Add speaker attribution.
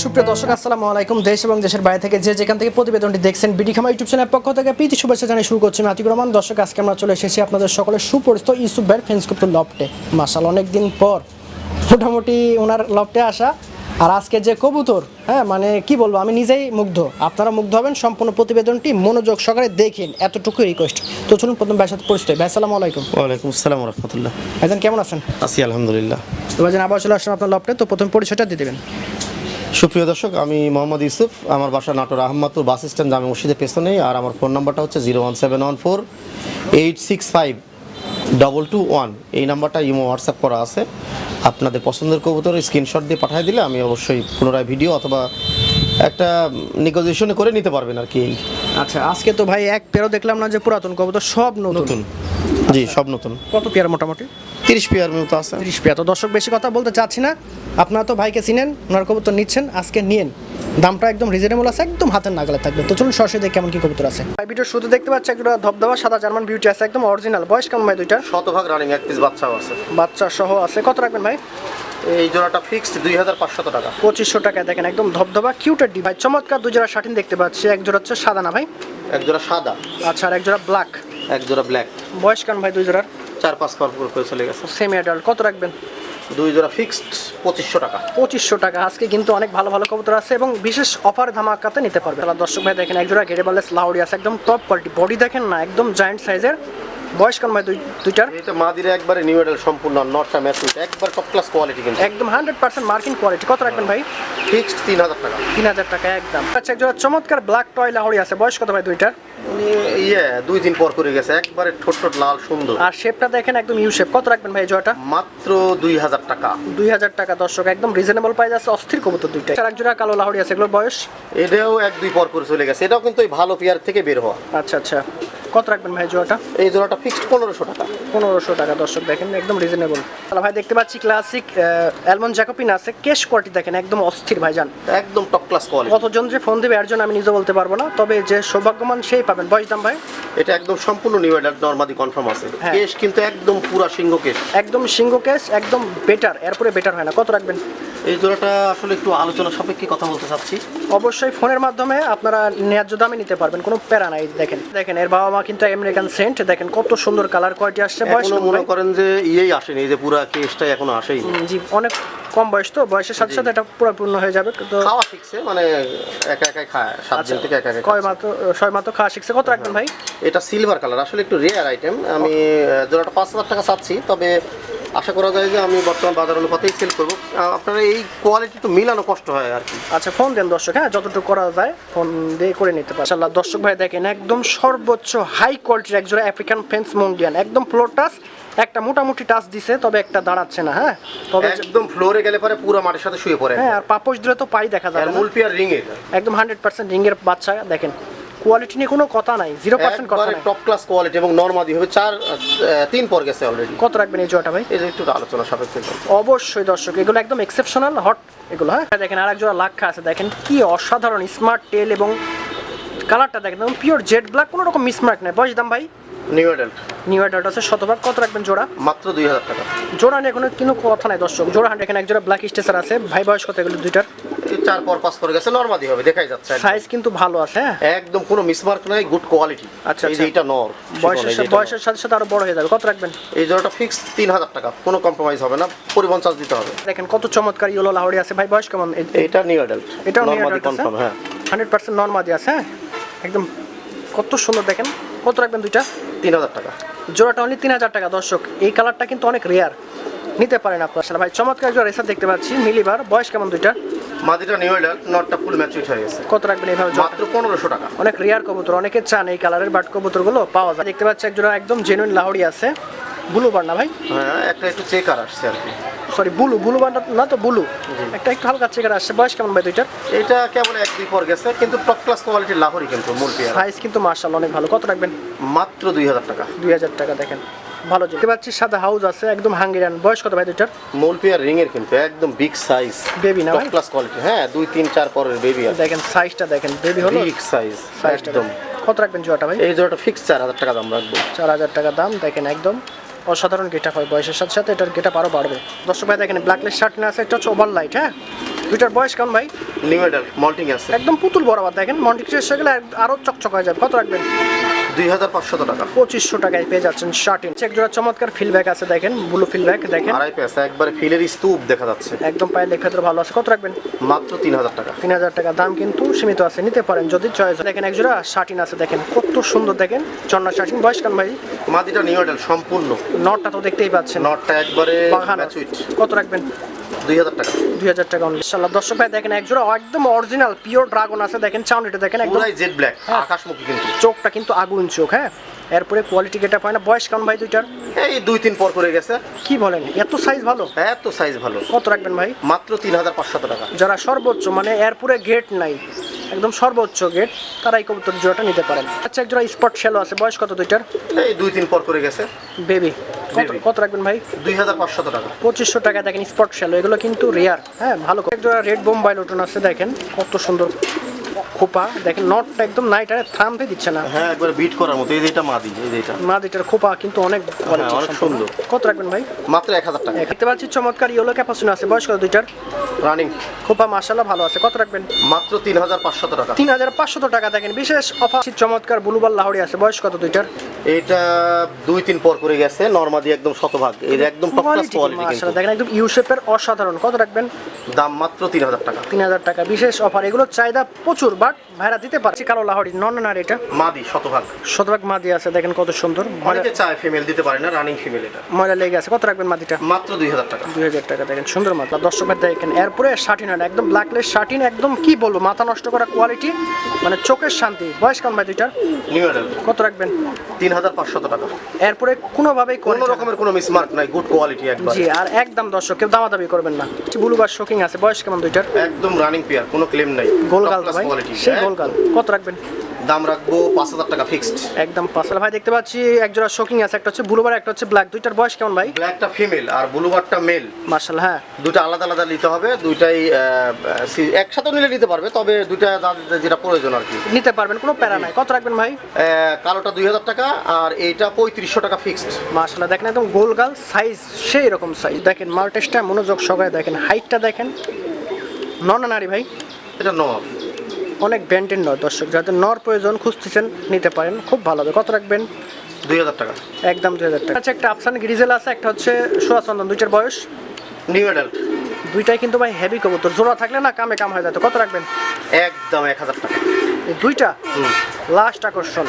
Speaker 1: সুপ্রিয় দর্শক আসসালামু আলাইকুম। দেশ এবং দেশের বাইরে থেকে যে যেখান থেকে প্রতিবেদনটি দেখছেন বিডি খামার ইউটিউব চ্যানেলের পক্ষ থেকে প্রীতি শুভেচ্ছা জানিয়ে শুরু করছি আতিকুর রহমান। দর্শক আজকে আমরা চলে এসেছি আপনাদের সকলের সুপরিচিত ইউসুফ ভাইয়ের ফেন্সকুপ্ত লফটে। মাশাআল্লাহ অনেকদিন পর মোটামুটি ওনার লফটে আসা। আর আজকে যে কবুতর, হ্যাঁ মানে কি বলবো, আমি নিজেই মুগ্ধ, আপনারা মুগ্ধ হবেন। সম্পূর্ণ প্রতিবেদনটি মনোযোগ সহকারে দেখেন, এতটুকু রিকোয়েস্ট। তো চলুন প্রথম ভাইয়ের সাথে পরিচিত হই। ভাই আসসালামু আলাইকুম।
Speaker 2: ওয়ালাইকুম আসসালাম ওয়া রাহমাতুল্লাহ।
Speaker 1: ভাইজান কেমন আছেন?
Speaker 2: আছি আলহামদুলিল্লাহ।
Speaker 1: তো ভাইজান আবার চলে আসলাম আপনার লফটে, তো প্রথম পরিচয়টা দিয়ে দেবেন।
Speaker 2: সুপ্রিয় দর্শক, আমি মোহাম্মদ ইউসুফ। আমার বাসা নাটোর আহমদপুর বাস স্ট্যান্ড জামে মসজিদের পেছনেই। আর আমার ফোন নাম্বারটা হচ্ছে 01714865221। এই নাম্বারটা ইমো হোয়াটসঅ্যাপ করা আছে। আপনাদের পছন্দের কবুতর স্ক্রিনশট দিয়ে পাঠিয়ে দিলে আমি অবশ্যই পুনরায় ভিডিও অথবা একটা নেগোসিয়েশন করে নিতে পারবেন আর কি।
Speaker 1: আচ্ছা, আজকে তো ভাই এক পেয়ারও দেখলাম না যে পুরাতন কবুতর, সব নতুন।
Speaker 2: জি, সব নতুন।
Speaker 1: কত পেয়ার? মোটামুটি
Speaker 2: 30 পেয়ার মতো আছে।
Speaker 1: 30 পেয়ার। তো দর্শক বেশি কথা বলতে চাচ্ছি না, আপনারা তো ভাইকে চিনেন, ওনার কবুতর নিচ্ছেন, আজকে নিয়েন। দামটা একদম রিজনেবল আছে, একদম হাতের নাগালে থাকবে। তো চলুন সরাসরি দেখি কেমন কি কবুতর আছে। ভাই ভিডিও শুরুতে দেখতে পাচ্ছি একটা ধবধবা সাদা জার্মান বিউটি আছে, একদম অরিজিনাল। বয়স কেমন ভাই দুইটা?
Speaker 2: শতভাগ রানিং, এক পিস বাচ্চাও আছে,
Speaker 1: বাচ্চা সহ আছে। কত রাখবেন ভাই?
Speaker 2: এই জোড়াটা ফিক্সড 2500 টাকা।
Speaker 1: 2500 টাকায় দেখেন, একদম ধবধবা কিউটের ডি ভাই, চমৎকার। দুই জোড়া শাটিন দেখতে পাচ্ছি, এক জোড়া হচ্ছে সাদা না ভাই?
Speaker 2: এক জোড়া সাদা।
Speaker 1: আচ্ছা, আর এক জোড়া ব্ল্যাক।
Speaker 2: এক জোড়া ব্ল্যাক।
Speaker 1: বয়স কেমন ভাই দুই জোড়ার?
Speaker 2: 4-5 পর করে চলে গেছে।
Speaker 1: Semi adult. কত রাখবেন?
Speaker 2: দুই জোড়া ফিক্সড 2500 টাকা।
Speaker 1: 2500 টাকা। আজকে কিন্তু অনেক ভালো ভালো কবুতর আছে এবং বিশেষ অফার ধামাকাতে নিতে পারবে। তাহলে দর্শক ভাই দেখেন, এক জোড়া গেরেবালেস লাউডি আছে, একদম টপ কোয়ালিটি। বডি দেখেন না, একদম জায়ান্ট সাইজের। বয়স কেমন ভাই দুইটার?
Speaker 2: এটা মাদিরা একবারে নিউ এডাল সম্পূর্ণ, নটটা ম্যাচিং, একবার টপ ক্লাস কোয়ালিটি কিন্তু
Speaker 1: একদম 100% মার্কিন কোয়ালিটি। কত রাখবেন ভাই?
Speaker 2: ফিক্সড 3000 টাকা।
Speaker 1: 3000 টাকা একদম। আচ্ছা, এক জোড়া চমৎকার ব্ল্যাক টয় লাউডি আছে। বয়স কত ভাই দুইটার?
Speaker 2: ইয়ে 2 দিন পর করে গেছে, একবারে ঠোঁট লাল সুন্দর।
Speaker 1: আর শেপটা দেখেন একদম ইউ শেপ। কত রাখবেন ভাই জোড়াটা?
Speaker 2: মাত্র 2000 টাকা।
Speaker 1: 2000 টাকা দর্শক, একদম রিজনেবল প্রাইস আছে। অস্থির কবুতর দুইটা। আর এক জোড়া কালো লাউডি আছে, এগুলোর বয়স?
Speaker 2: এটাও 1-2 পর করে চলে গেছে, এটাও কিন্তু এই ভালো পেয়ার থেকে বের হওয়া।
Speaker 1: আচ্ছা আচ্ছা, কত রাখবেন ভাই জোড়াটা?
Speaker 2: এই জোড়াটা ফিক্সড 1500 টাকা।
Speaker 1: 1500 টাকা দর্শক, দেখেন একদম রিজনেবল। তাহলে ভাই দেখতে পাচ্ছি ক্লাসিক অ্যালমন্ড জ্যাকোবিন আছে, কেশ কোয়ালিটি দেখেন একদম অস্থির ভাইজান,
Speaker 2: একদম টপ ক্লাস কোয়ালিটি।
Speaker 1: কতজন যে ফোন দিবে এর জন্য আমি নিজে বলতে পারবো না, তবে যে সৌভাগ্যবান সেই পাবেন। বয়স দাম ভাই?
Speaker 2: এটা একদম সম্পূর্ণ নিউ এডাল, নরমাদি কনফার্ম আছে।
Speaker 1: হ্যাঁ।
Speaker 2: কেশ কিন্তু একদম পুরা সিংহ কেশ,
Speaker 1: একদম সিংহ কেশ, একদম বেটার, এরপরে বেটার হয় না। কত রাখবেন?
Speaker 2: এই জোড়াটা আসলে একটু আলোচনা সাপেক্ষে কথা বলতে চাচ্ছি।
Speaker 1: অবশ্যই ফোনের মাধ্যমে আপনারা ন্যায্য দামে নিতে পারবেন, কোনো প্যারা নাই। দেখেন দেখেন এর বাবা মা কিন্তু আমেরিকান সেন্ট, দেখেন কত সুন্দর কালার কোয়ালিটি আসছে। বয়স
Speaker 2: এখনো মনে করেন যে ইয়েই আসেনি, এই যে পুরা কেশটাই এখনো আসেই।
Speaker 1: জি, অনেক কম বয়স, তো বয়সের সাথে সাথে এটা পুরো পূর্ণ হয়ে যাবে। তো
Speaker 2: খাওয়া শিখছে, মানে একা একাই খায়, 7 দিন থেকে একা একা
Speaker 1: কয় মাত্র 6 মাত্র খাওয়া শিখছে। কত রাখবেন ভাই?
Speaker 2: এটা সিলভার কালার, আসলে একটু রেয়ার আইটেম। আমি জোড়াটা 5000 টাকা চাচ্ছি, তবে আশা করা যায় যে আমি বর্তমান বাজার অনুপাতেই সেল করবো। আপনারা এই কোয়ালিটি একটু মিলানো কষ্ট হয় আর কি।
Speaker 1: আচ্ছা, ফোন দেন দর্শক, হ্যাঁ যতটুকু করা যায় ফোন দিয়ে করে নিতে পারে। ইনশাআল্লাহ দর্শক ভাই দেখেন, একদম সর্বোচ্চ হাই কোয়ালিটির একজোড়া আফ্রিকান ফেন্স মন্ডিয়ান, একদম ফ্লোর টাচ। একটা মোটামুটি টাচ দিছে, তবে একটা দাঁড়াচ্ছে না। হ্যাঁ, তবে
Speaker 2: একদম ফ্লোরে গেলে পরে পুরো মাটির সাথে শুয়ে পড়ে।
Speaker 1: হ্যাঁ, আর পাপোশ দিলে তো পাই দেখা যায়
Speaker 2: আর
Speaker 1: না।
Speaker 2: মূল পেয়ার রিং এর
Speaker 1: একদম 100% রিং এর বাচ্চা। দেখেন কোয়ালিটি নিয়ে কোনো কথা নাই, 0% কথা নাই।
Speaker 2: টপ ক্লাস কোয়ালিটি এবং নরমাদি হবে। 3 পর গেছে অলরেডি।
Speaker 1: কত রাখবেন এই জোড়াটা ভাই?
Speaker 2: এই যে একটু আলোচনা সাপেক্ষে
Speaker 1: অবশ্যই দর্শক, এগুলো একদম এক্সেপশনাল হট এগুলো। হ্যাঁ দেখেন, আর এক জোড়া লাক্ষা আছে, দেখেন কি অসাধারণ স্মার্ট টেল, এবং কালারটা দেখেন একদম পিওর জেড ব্ল্যাক, কোনো রকম মিসমার্ক নেই। বয়স দাম ভাই?
Speaker 2: New adult.
Speaker 1: নিউ অ্যাডাল্ট আছে, শতভাগ। কত রাখবেন জোড়া?
Speaker 2: মাত্র 2000 টাকা।
Speaker 1: জোড়া নিয়ে কোনো কথা নাই দর্শক, জোড়া হান্ড। এখানে এক জোড়া ব্ল্যাক স্টেসার আছে। ভাই বয়স কত এগুলো দুইটার?
Speaker 2: এই 4 পর 5 পর গেছে, নরমাদি হবে, দেখাই যাচ্ছে।
Speaker 1: সাইজ কিন্তু ভালো আছে, হ্যাঁ
Speaker 2: একদম কোনো মিসমার্ক নাই, গুড কোয়ালিটি।
Speaker 1: আচ্ছা,
Speaker 2: এই যে এটা নর,
Speaker 1: বয়সের সাথে সাথে আরো বড় হয়ে যাবে। কত রাখবেন?
Speaker 2: এই জোড়াটা ফিক্স 3000 টাকা, কোনো কম্প্রোমাইজ হবে না, পরিবহন চার্জ দিতে হবে।
Speaker 1: দেখেন কত চমৎকার ইয়েলো লাহোরি আছে। ভাই বয়স কেমন?
Speaker 2: এটা নিউ অ্যাডাল্ট,
Speaker 1: এটাও নিউ
Speaker 2: নরমাদি
Speaker 1: অ্যাডাল্ট আছে,
Speaker 2: কনফার্ম। হ্যাঁ,
Speaker 1: 100% নরমাদি আছে। হ্যাঁ একদম কত সুন্দর দেখেন। কত রাখবেন দুইটা?
Speaker 2: 3000 টাকা।
Speaker 1: জোড়াটা অনলি 3000 টাকা দর্শক। এই কালারটা কিন্তু অনেক রেয়ার, নিতে পারেন আপনারা। ভাই চমৎকার একজন রেসার দেখতে পাচ্ছি, মিলিবার। বয়স কেমন দুইটা?
Speaker 2: মাদিটা নিউ অ্যাডাল্ট, নটটা ফুল ম্যাচিউরড হয়ে গেছে।
Speaker 1: কত রাখবেন এইভাবে?
Speaker 2: মাত্র 1500 টাকা।
Speaker 1: অনেক রেয়ার কবুতর, অনেকে চান এই কালারের বাট কবুতরগুলো পাওয়া যায়। দেখতে পাচ্ছি একজন একদম জেনুইন লাহোরি আছে, ব্লু বার না ভাই?
Speaker 2: হ্যাঁ, একটা একটু চেকার আসছে আর কি।
Speaker 1: সরি, ব্লু বার না তো, ব্লু একটা একটু হালকা চেকার আসছে। বয়স কেমন ভাই দুইটার?
Speaker 2: এটা কেবল 1-2 পর গেছে, কিন্তু টপ ক্লাস কোয়ালিটির লাহোরি, কিন্তু মূল পেয়ার।
Speaker 1: সাইজ কিন্তু মাশাআল্লাহ অনেক ভালো। কত রাখবেন?
Speaker 2: মাত্র 2000 টাকা।
Speaker 1: 2000 টাকা। দেখেন ভালো দেখতে পাচ্ছি, সাদা হাউস আছে, একদম হাঙ্গেরিয়ান। বয়স কত ভাই দুইটার?
Speaker 2: মূল পেয়ার রিং এর, কিন্তু একদম বিগ সাইজ,
Speaker 1: বেবি না
Speaker 2: টপ
Speaker 1: ভাই?
Speaker 2: Class quality. হ্যাঁ, 2-3-4 পরের বেবি আছে।
Speaker 1: দেখেন সাইজটা দেখেন, বেবি হলো
Speaker 2: বিগ সাইজ
Speaker 1: সাইজটা।
Speaker 2: একদম।
Speaker 1: কত রাখবেন জোড়াটা ভাই?
Speaker 2: এই জোড়াটা ফিক্স 4000 টাকা দাম রাখবো।
Speaker 1: 4000 টাকা দাম। দেখেন একদম অসাধারণ গেট আপ হয়, বয়সের সাথে সাথে এটার গেট আপ আরও বাড়বে। দর্শক ভাই দেখেন, ব্ল্যাকলেস শার্ট না আছে, এটা হচ্ছে ওভার লাইট। হ্যাঁ দুইটার বয়স কেমন ভাই?
Speaker 2: নিউ এডাল মল্টিং আছে।
Speaker 1: একদম পুতুল বরাবর দেখেন, মন্টিক শেষ হয়ে গেলে আরো চকচক হয়ে যাবে। কত রাখবেন?
Speaker 2: 2500 টাকা।
Speaker 1: 2500 টাকায় পেয়ে যাচ্ছেন শার্টিন। এক জোড়া চমৎকার ফিলব্যাক আছে দেখেন, ব্লু ফিলব্যাক দেখেন,
Speaker 2: আড়াই পেস একবারে ফিলের স্তূপ দেখা যাচ্ছে।
Speaker 1: একদম পায়ে লেখা ধরে ভালো আছে। কত রাখবেন?
Speaker 2: মাত্র 3000 টাকা।
Speaker 1: 3000 টাকা। দাম কিন্তু সীমিত আছে, নিতে পারেন যদি চয়েস। দেখেন এক জোড়া শার্টিন আছে দেখেন, কত সুন্দর দেখেন, চন্না শার্টিন। বয়স কেন ভাই?
Speaker 2: মাদিটা নিউ এডাল সম্পূর্ণ।
Speaker 1: নটটা তো দেখতেই পাচ্ছেন,
Speaker 2: নটটা একবারে
Speaker 1: বাঘানো।
Speaker 2: ম্যাচুইট।
Speaker 1: কত রাখবেন?
Speaker 2: 2000 টাকা।
Speaker 1: 2000 টাকা অনলি। ইনশাআল্লাহ দর্শক ভাই দেখেন এক জোড়া একদম অরিজিনাল পিওর ড্রাগন আছে দেখেন, চাউনিটা দেখেন একদম
Speaker 2: পুরাই জেড ব্ল্যাক আকাশমুখী কিন্তু।
Speaker 1: চোখটা কিন্তু আগুন চোখ। হ্যাঁ, এরপরে কোয়ালিটি গেটা পায় না। বয়স কেমন ভাই দুইটার?
Speaker 2: এই 2-3 পর করে গেছে।
Speaker 1: কি বলেন, এত সাইজ ভালো?
Speaker 2: এত সাইজ ভালো।
Speaker 1: কত রাখবেন ভাই?
Speaker 2: মাত্র 3500 টাকা।
Speaker 1: যারা সর্বোচ্চ মানে এরপরে গেট নাই, একদম সর্বোচ্চ গেট, তারা এই কবুতর জোড়াটা নিতে পারেন। আচ্ছা এক জোড়া স্পট শ্যালো আছে, বয়স কত দুইটার?
Speaker 2: এই 2-3 পর করে গেছে।
Speaker 1: বেবি।
Speaker 2: Baby।
Speaker 1: কত রাখবেন ভাই?
Speaker 2: 2500 টাকা।
Speaker 1: 2500 টাকা। দেখেন স্পট শ্যালো, এগুলো কিন্তু রেয়ার। হ্যাঁ ভালো। এক জোড়া রেড বোম্বাই লোটন আছে দেখেন, কত সুন্দর খোপা দেখেন, নটটা একদম নাইট আর থামতে দিচ্ছে না।
Speaker 2: হ্যাঁ একবারে বিট করার মতো। এই যে এটা মাদি, এই যে এটা
Speaker 1: মাদিটার খোপা কিন্তু অনেক quality
Speaker 2: অনেক
Speaker 1: সম্পন্ন।
Speaker 2: সুন্দর।
Speaker 1: কত রাখবেন ভাই?
Speaker 2: মাত্র 1000 টাকা।
Speaker 1: দেখতে পাচ্ছি চমৎকার ইয়েলো ক্যাপাসিনো আছে, বয়স কত দুইটার?
Speaker 2: রানিং।
Speaker 1: খোপা মাশাআল্লাহ ভালো আছে। কত রাখবেন?
Speaker 2: মাত্র 3500 টাকা।
Speaker 1: 3500 টাকা। দেখেন বিশেষ অফার। চমৎকার ব্লুবাল লাহোরি আছে, বয়স কত দুইটার?
Speaker 2: এটা 2-3 পর করে গেছে, নরমাদি একদম শতভাগ। এই যে একদম টপ ক্লাস কোয়ালিটি কিন্তু।
Speaker 1: মাশাআল্লাহ দেখেন একদম ইউ শেপের অসাধারণ। কত রাখবেন?
Speaker 2: দাম মাত্র 3000 টাকা।
Speaker 1: 3000 টাকা বিশেষ অফার। এগুলো চাহিদা প্রচুর, বাট ভাইরা দিতে পারছি। কালো লাহোরি নন না এটা
Speaker 2: মাদি শতভাগ।
Speaker 1: শতভাগ মাদি আছে দেখেন, কত সুন্দর।
Speaker 2: অনেকে চায় ফিমেল দিতে পারে না, রানিং ফিমেল এটা।
Speaker 1: ময়লা লেগে আছে। কত রাখবেন মাদিটা?
Speaker 2: মাত্র 2000 টাকা।
Speaker 1: 2000 টাকা। দেখেন সুন্দর মাথা। দর্শক ভাই দেখেন এরপরে শার্টিন হয় একদম ব্ল্যাকলেস শার্টিন, একদম কি বলবো মাথা নষ্ট করা কোয়ালিটি, মানে চোখের শান্তি। বয়স কেমন ভাই দুইটার?
Speaker 2: নিউ এডাল।
Speaker 1: কত রাখবেন?
Speaker 2: 3500 টাকা।
Speaker 1: এরপরে কোনোভাবেই
Speaker 2: কোনো রকমের কোনো মিসমার্ক নাই, গুড কোয়ালিটি একবার।
Speaker 1: জি, আর একদম দর্শক কেউ দামাদামি করবেন না। ব্লুবার শোকিং আছে, বয়স কেমন দুইটার?
Speaker 2: একদম রানিং পেয়ার, কোনো ক্লেম নাই।
Speaker 1: গোলগাল
Speaker 2: Top class
Speaker 1: ভাই,
Speaker 2: quality।
Speaker 1: সেই গোলগাল। কত রাখবেন?
Speaker 2: দাম রাখবো 5000 টাকা ফিক্সড।
Speaker 1: একদম 5000 ভাই। দেখতে পাচ্ছি এক জোড়া শোকিং আছে, একটা হচ্ছে ব্লুবার একটা হচ্ছে ব্ল্যাক। দুইটার বয়স কেমন ভাই?
Speaker 2: ব্ল্যাকটা ফিমেল আর ব্লুবারটা মেল।
Speaker 1: মাশাআল্লাহ। হ্যাঁ
Speaker 2: দুটো আলাদা আলাদা নিতে হবে, দুইটাই একসাথে নিলে নিতে পারবে, তবে দুইটা যেটা প্রয়োজন আর কি
Speaker 1: নিতে পারবেন, কোনো প্যারা নাই। কত রাখবেন ভাই?
Speaker 2: কালোটা 2000 টাকা আর এইটা 3500 টাকা ফিক্সড।
Speaker 1: মাশাআল্লাহ দেখেন একদম গোলগাল সাইজ, সেই রকম সাইজ। দেখেন মাল্টেসটা মনোযোগ সহকারে দেখেন, হাইটটা দেখেন। নর না নারী ভাই?
Speaker 2: এটা নর।
Speaker 1: অনেক ব্যান্ডের নর। দর্শক যাদের নর প্রয়োজন খুঁজতেছেন নিতে পারেন, খুব ভালো হবে। কত রাখবেন?
Speaker 2: 2000 টাকা।
Speaker 1: একদম 2000 টাকা। আচ্ছা একটা আফসান গ্রিজেল আছে, একটা হচ্ছে সোয়া চন্দন। দুইটার বয়স?
Speaker 2: New adult.
Speaker 1: দুইটাই কিন্তু ভাই হেভি কবুতর, জোড়া থাকলে না কামে কাম হয়ে যেত। কত রাখবেন?
Speaker 2: একদম 1000 টাকা।
Speaker 1: এই দুইটা লাস্ট আকর্ষণ।